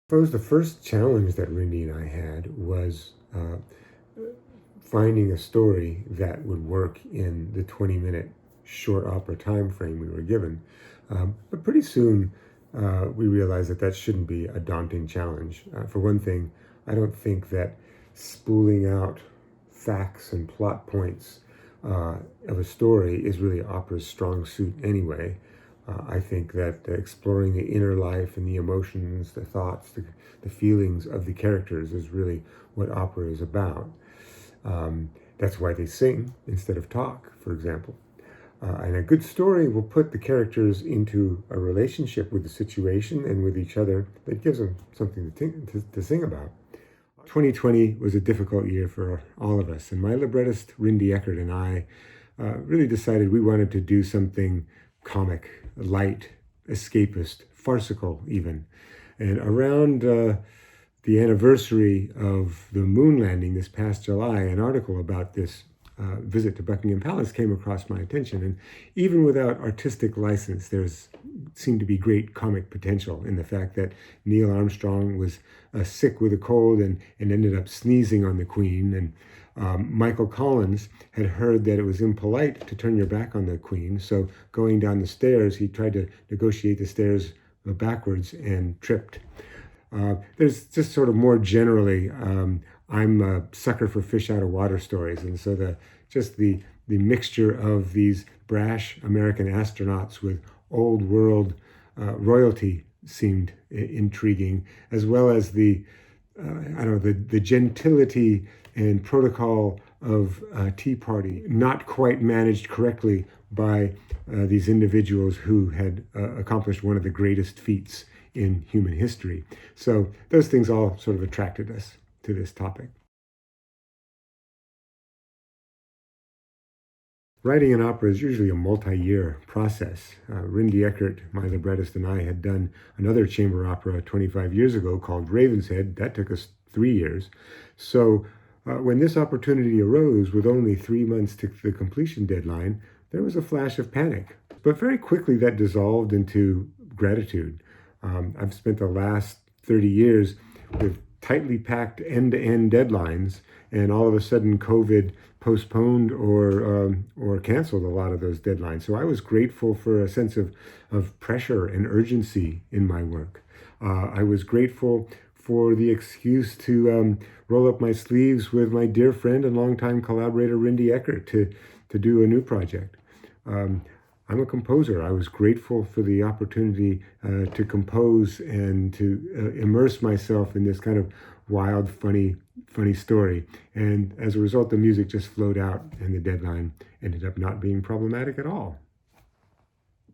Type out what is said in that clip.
I suppose the first challenge that Rinde and I had was finding a story that would work in the 20-minute short opera time frame we were given. But pretty soon we realized that that shouldn't be a daunting challenge. For one thing, I don't think that spooling out facts and plot points of a story is really opera's strong suit anyway. I think that exploring the inner life and the emotions, the thoughts, the feelings of the characters is really what opera is about. That's why they sing instead of talk, for example. And a good story will put the characters into a relationship with the situation and with each other that gives them something to sing about. 2020 was a difficult year for all of us, and my librettist Rinde Eckert and I really decided we wanted to do something comic, light, escapist, farcical even. And around the anniversary of the moon landing this past July, an article about this visit to Buckingham Palace came across my attention. And even without artistic license, there's seemed to be great comic potential in the fact that Neil Armstrong was sick with a cold and ended up sneezing on the Queen. And Michael Collins had heard that it was impolite to turn your back on the Queen. So going down the stairs, he tried to negotiate the stairs backwards and tripped. There's just sort of more generally, I'm a sucker for fish out of water stories. And so the mixture of these brash American astronauts with old world royalty seemed intriguing, as well as the gentility and protocol of Tea Party, not quite managed correctly by these individuals who had accomplished one of the greatest feats in human history. So those things all sort of attracted us to this topic. Writing an opera is usually a multi-year process. Rinde Eckert, my librettist, and I had done another chamber opera 25 years ago called Ravenshead. That took us 3 years. So when this opportunity arose with only 3 months to the completion deadline, there was a flash of panic. But very quickly that dissolved into gratitude. I've spent the last 30 years with tightly packed end-to-end deadlines, and all of a sudden COVID postponed or canceled a lot of those deadlines. So I was grateful for a sense of pressure and urgency in my work. I was grateful for the excuse to roll up my sleeves with my dear friend and longtime collaborator Rinde Eckert to do a new project. I'm a composer. I was grateful for the opportunity to compose and to immerse myself in this kind of wild, funny story. And as a result, the music just flowed out and the deadline ended up not being problematic at all.